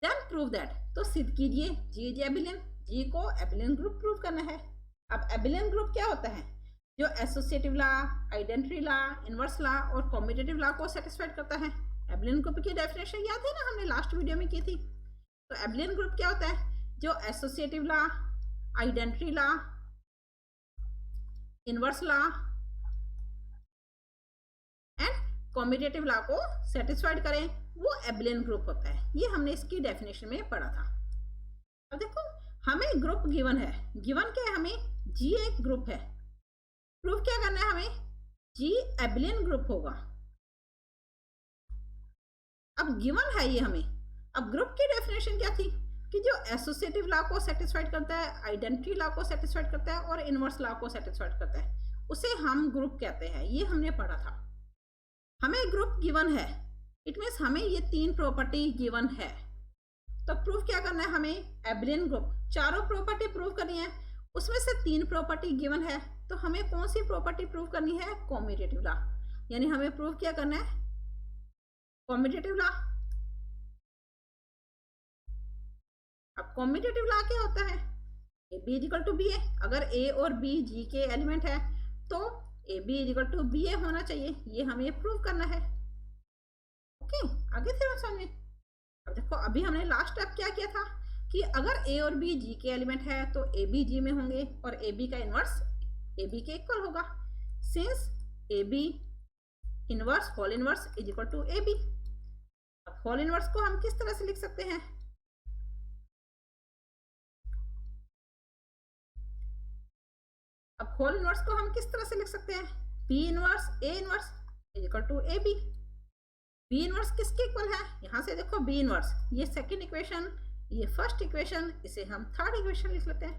देन प्रूव दैट, तो सिद्ध कीजिए जी इज एबिलियन, जी को एबिलियन ग्रुप प्रूव करना है। अब एबिलियन ग्रुप क्या होता है, जो associative law, identity law, inverse law और कॉम्यूटेटिव लॉ को सेटिस्फाइड करता है। एबिलियन ग्रुप की डेफिनेशन याद है ना, हमने लास्ट वीडियो में की थी। तो एबिलियन ग्रुप क्या होता है, जो associative law, identity law, inverse law and commutative law को सेटिस्फाइड करें, वो एबिलियन ग्रुप होता है। ये हमने इसकी डेफिनेशन में पढ़ा था। अब देखो हमें ग्रुप गिवन है, गिवन क्या है, हमें जी एक ग्रुप है, प्रूफ क्या करना है हमें, जी एबिलियन ग्रुप होगा। अब गिवन है ये हमें, अब ग्रुप की डेफिनेशन क्या थी कि जो एसोसिएटिव लॉ को सेटिस्फाइड करता है, आइडेंटिटी लॉ को सेटिस्फाइड करता है और इनवर्स लॉ को सेटिस्फाइड करता है, उसे हम ग्रुप कहते हैं। ये हमने पढ़ा था। हमें ग्रुप गिवन है, इट मीन्स हमें ये तीन प्रॉपर्टी गिवन है, तो प्रूफ क्या करना है हमें, एबिलियन ग्रुप। चारों प्रॉपर्टी प्रूव करनी है, उसमें से तीन प्रॉपर्टी गिवन है, तो हमें कौन सी प्रॉपर्टी प्रूव करनी है, कॉम्यूटेटिव लॉ, यानी हमें प्रूव क्या करना है, कॉम्यूटेटिव लॉ। अब कॉम्यूटेटिव लॉ क्या होता है, ए b equal to b a, अगर ए और बी जी के एलिमेंट है तो a b equal to b a होना चाहिए, ये हमें प्रूव करना है, ओके। आगे से समझिए। अब देखो अभी हमने लास्ट स्टेप क्या किया था कि अगर ए और बी जी के एलिमेंट है तो ए बी जी में होंगे और ए बी का इनवर्स ए बी के इक्वल होगा, since a b inverse whole inverse is equal to A b. अब होल इनवर्स को हम किस तरह से लिख सकते हैं, अब होल इनवर्स को हम किस तरह से लिख सकते हैं, b inverse a inverse is equal to A B. B inverse किसके इक्वल है, यहाँ से देखो बी इनवर्स, ये सेकंड इक्वेशन, ये फर्स्ट इक्वेशन, इसे हम थर्ड इक्वेशन लिख लेते हैं।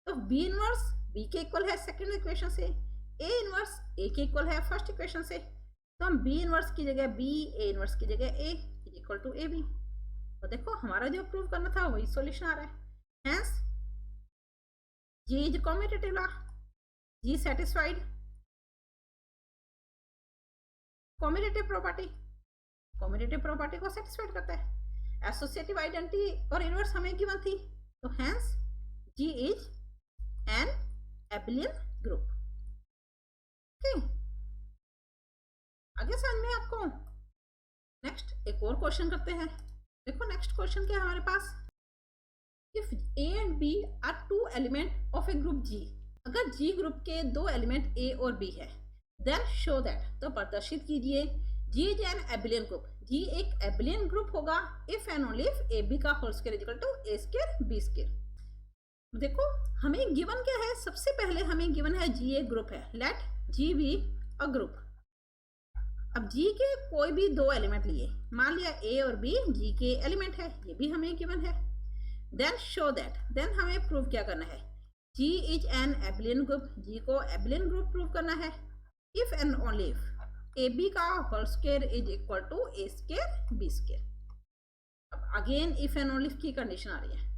तो बी इनवर्स बी के इक्वल है सेकंड इक्वेशन से, ए इनवर्स ए के इक्वल है फर्स्ट इक्वेशन से, तो हम बी इनवर्स की जगह बी, ए इनवर्स की जगह a is equal to A b. तो देखो हमारा जो प्रूव करना था वही सॉल्यूशन आ रहा है। Hence g is commutative law, g satisfied commutative property, commutative property को सेटिस्फाइड करता है। एसोसिएटिव आइडेंटिटी और इनवर्स हमें गिवन थी, तो hence g is an abelian group, okay. आगे समझ में आपको। नेक्स्ट एक और क्वेश्चन करते हैं। देखो नेक्स्ट क्वेश्चन क्या है हमारे पास, if a and b are two elements of a group G, अगर जी ग्रुप के दो एलिमेंट ए और बी है, देन शो दैट, तो प्रदर्शित कीजिए G is an abelian group, G एक एबिलियन ग्रुप होगा if and only if a B का whole square equal to A square B square. देखो हमें गिवन क्या है, सबसे पहले हमें गिवन है जी एक ग्रुप है, let ji be a group. अब जी के कोई भी दो एलिमेंट लिए, मान लिया ए और बी जी के एलिमेंट है, ये भी हमें गिवन है। देन शो दैट, देन हमें प्रूव क्या करना है, G is an abelian group, G को एबिलियन ग्रुप प्रूव करना है if and only if a B का whole square is equal to A square B square. अब अगेन इफ एंड ओनली की कंडीशन आ रही है,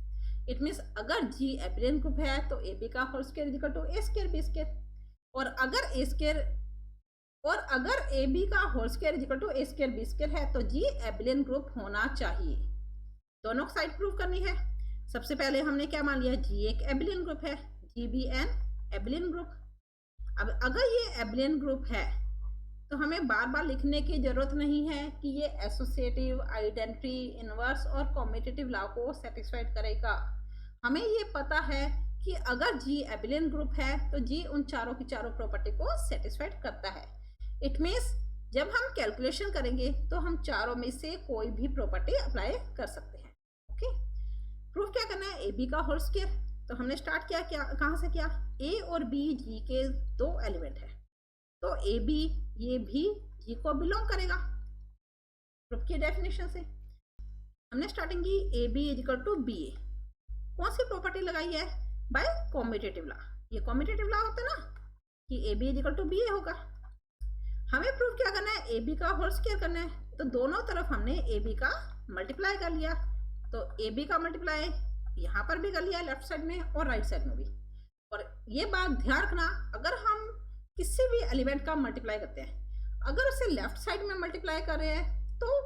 इट मीन्स अगर जी एबिलियन ग्रुप है तो ए बी का whole square is equal to A square B square, और अगर ए बी का whole square is equal to A square B square है तो जी एबिलियन ग्रुप होना चाहिए। दोनों साइड प्रूव करनी है। सबसे पहले हमने क्या मान लिया, जी एक एबिलियन ग्रुप है, g be an abelian group. अब अगर ये एबिलियन ग्रुप है तो हमें बार बार लिखने की जरूरत नहीं है कि ये एसोसिएटिव, आइडेंटिटी, इनवर्स और कॉम्यूटेटिव लॉ को सेटिस्फाइड करेगा। हमें ये पता है कि अगर जी एबिलियन ग्रुप है तो जी उन चारों की चारों प्रॉपर्टी को सेटिस्फाइड करता है। इट मीन्स जब हम कैलकुलेशन करेंगे तो हम चारों में से कोई भी प्रॉपर्टी अप्लाई कर सकते हैं। ओके, प्रूफ क्या करना है, ए बी का होल स्क्वायर। तो हमने स्टार्ट किया, कहाँ से किया, ए और बी जी के दो एलिमेंट है, तो ए बी ये भी जी को बिलोंग करेगा। प्रूफ की डेफिनेशन से हमने स्टार्टिंग की, a B is equal to b a. कौन सी प्रॉपर्टी लगाई है, बाय कॉम्यूटेटिव लॉ। ये कॉम्यूटेटिव लॉ होता है ना कि a B is equal to b a होगा। हमें प्रूफ क्या करना है, ए बी का होल स्क्वायर करना है, तो दोनों तरफ हमने ए बी का मल्टीप्लाई कर लिया। तो ए बी का मल्टीप्लाई यहाँ पर भी कर लिया, लेफ्ट साइड में और राइट साइड में भी। और ये बात ध्यान रखना, अगर हम किसी भी एलिमेंट का मल्टीप्लाई करते हैं, अगर उसे लेफ्ट साइड में मल्टीप्लाई कर रहे हैं तो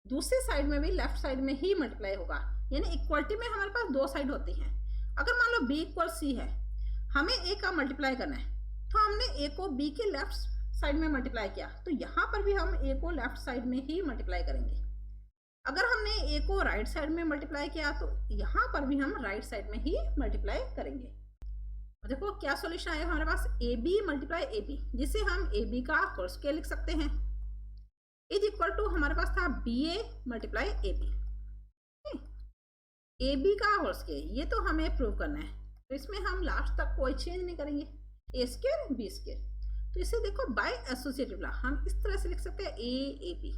दूसरी साइड में भी लेफ्ट साइड में ही मल्टीप्लाई होगा। यानी इक्वलिटी में हमारे पास दो साइड होती हैं। अगर मान लो b इक्वल सी है, हमें a का मल्टीप्लाई करना है, तो हमने a को b के लेफ्ट साइड में मल्टीप्लाई किया, तो यहाँ पर भी हम a को लेफ्ट साइड में ही मल्टीप्लाई करेंगे। अगर हमने a को राइट साइड में मल्टीप्लाई किया तो यहाँ पर भी हम राइट साइड में ही मल्टीप्लाई करेंगे। देखो क्या सॉल्यूशन आएगा हमारे पास, a b multiply a b, जिसे हम ए बी का होल स्क्वायर लिख सकते हैं, इज इक्वल टू हमारे पास था b a multiply a b. A B का होल स्क्वायर ये तो हमें प्रूव करना है, तो इसमें हम लास्ट तक कोई चेंज नहीं करेंगे, ए स्क्वायर बी स्क्वायर। तो इसे देखो बाय एसोसिएटिव लॉ हम इस तरह से लिख सकते हैं, ए बी।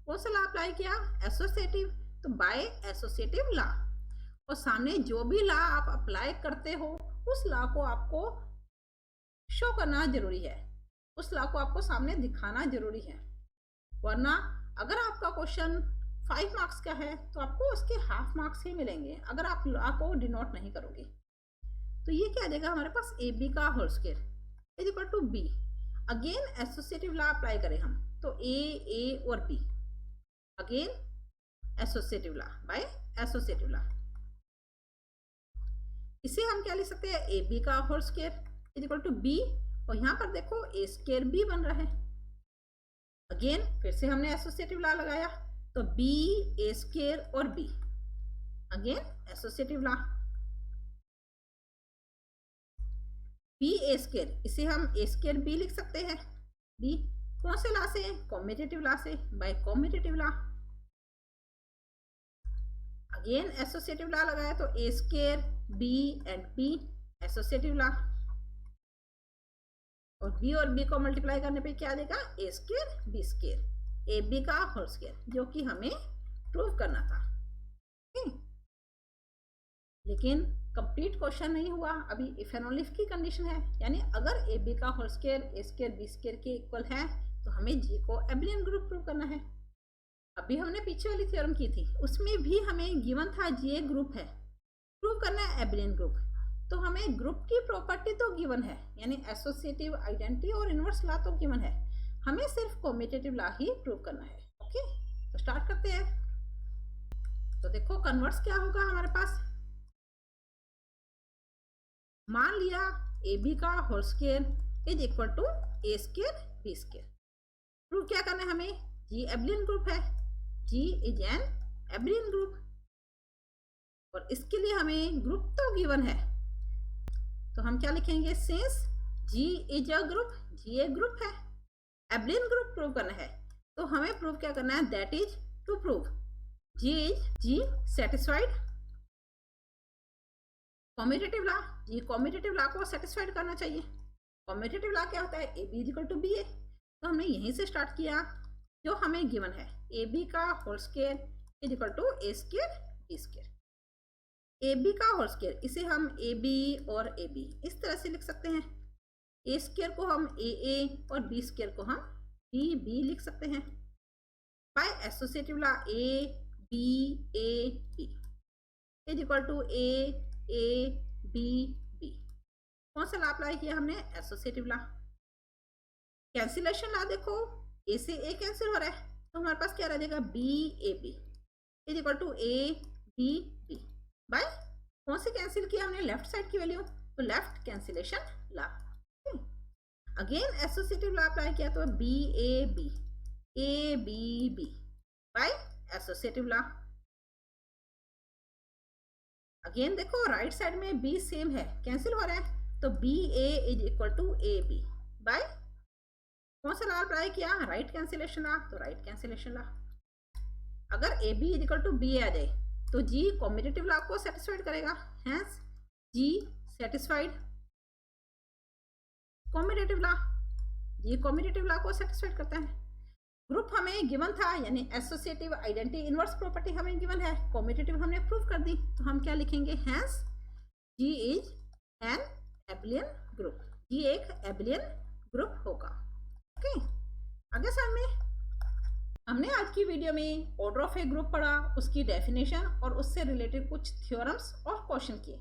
कौन सा लॉ अप्लाई किया, एसोसिएटिव, तो बाय एसोसिएटिव लॉ। और सामने जो भी लॉ आप अप्लाई करते हो उस लॉ को आपको शो करना जरूरी है, उस लॉ को आपको सामने दिखाना जरूरी है। वरना अगर आपका क्वेश्चन 5 मार्क्स का है तो आपको उसके हाफ मार्क्स ही मिलेंगे अगर आप लॉ को डिनोट नहीं करोगे। तो ये क्या आ जाएगा हमारे पास, ए बी का whole square is equal to b. Again associative law apply करें हम, तो ए और b, again associative law by associative law. इसे हम क्या लिख सकते हैं, ए बी का whole square is equal to b, और यहाँ पर देखो ए स्क्वायर बी बन रहा है। अगेन फिर से हमने एसोसिएटिव लॉ लगाया, तो बी ए स्क्वायर और b, again associative law b a square, इसे हम ए स्क्वायर बी लिख सकते हैं। बी कौन से लॉ से, कॉम्यूटेटिव लॉ से, by commutative law. Again associative law लगाया, तो a square b and b associative law, और बी को मल्टीप्लाई करने पे क्या देगा, a square B square, A B का होल स्क्वायर, जो कि हमें प्रूव करना था। लेकिन कंप्लीट क्वेश्चन नहीं हुआ, अभी इफ एंड ओनली इफ की कंडीशन है, यानी अगर ए बी का होल स्क्वायर ए स्क्वायर बी स्क्वायर के इक्वल है तो हमें जी को एबिलियन ग्रुप प्रूव करना है। अभी हमने पीछे वाली थ्योरम की थी, उसमें भी हमें गिवन था जी ए ग्रुप है, प्रूव करना है एबिलियन ग्रुप। तो हमें ग्रुप की प्रॉपर्टी तो गिवन है, यानी एसोसिएटिव, आइडेंटिटी और इनवर्स लॉ तो गिवन है, हमें सिर्फ कॉम्यूटेटिव लॉ ही प्रूव करना है। ओके, तो स्टार्ट करते हैं। तो देखो कन्वर्स क्या होगा हमारे पास, मान लिया ए बी का whole square is equal to A square B square. Prove क्या करना है हमें, जी एबिलियन ग्रुप है, G is an abelian group, और इसके लिए हमें ग्रुप तो गिवन है, तो हम क्या लिखेंगे, since G is a group, G a group है, एबिलियन ग्रुप प्रूव करना है, तो हमें प्रूव क्या करना है, that is to prove G satisfied commutative law, G commutative law को सेटिस्फाइड करना चाहिए। कॉम्यूटेटिव लॉ क्या होता है, A B is equal to b a, तो हमने यहीं से स्टार्ट किया, जो हमें गिवन है ए बी का whole square is equal to A square B square. A B का होल स्क्वायर इसे हम ए बी और ए बी इस तरह से लिख सकते हैं, ए स्क्वायर को हम ए और बी स्क्वायर को हम बी बी लिख सकते हैं। By associative law A B is equal to A B B. कौन सा लॉ अप्लाई किया हमने? Associative law. कैंसिलेशन लॉ देखो, ए से ए कैंसिल हो रहा है तो हमारे पास क्या रह जाएगा? B A B is equal to A B B. By कौन से कैंसिल किया हमने? लेफ्ट साइड की वैल्यू, तो left cancellation law. Again associative law apply किया तो B A B by associative law. Again देखो राइट साइड में बी सेम है, कैंसिल हो रहा है तो B A is equal to A B by कौन सा लॉ अप्लाई किया? राइट कैंसिलेशन लॉ, तो राइट कैंसिलेशन लॉ। अगर a B is equal to b आ जाए तो जी कॉम्यूटेटिव लॉ को सेटिस्फाइड करेगा, hence G satisfied commutative law. G commutative law को सेटिस्फाइड करता है। ग्रुप हमें गिवन था, यानी एसोसिएटिव आइडेंटिटी इनवर्स प्रॉपर्टी हमें गिवन है, कॉम्यूटेटिव हमने प्रूव कर दी, तो हम क्या लिखेंगे? Hence G is an abelian group. G एक एबेलियन ग्रुप होगा। ओके, आगे साल में हमने आज की वीडियो में ऑर्डर ऑफ ए ग्रुप पढ़ा, उसकी डेफिनेशन और उससे रिलेटेड कुछ थ्योरम्स और क्वेश्चन किए।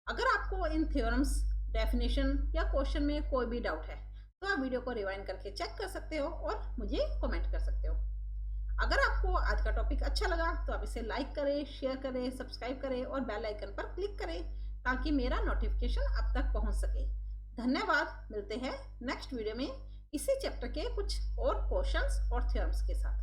अगर आपको इन थ्योरम्स, डेफिनेशन या क्वेश्चन में कोई भी डाउट है तो आप वीडियो को रिवाइंड करके चेक कर सकते हो और मुझे कमेंट कर सकते हो। अगर आपको आज का टॉपिक अच्छा लगा तो आप इसे लाइक करें, शेयर करें, सब्सक्राइब करें और बेल आइकन पर क्लिक करें ताकि मेरा नोटिफिकेशन आप तक पहुंच सके। धन्यवाद, मिलते हैं नेक्स्ट वीडियो में इसी चैप्टर के कुछ और क्वेश्चंस और थ्योरम्स के साथ।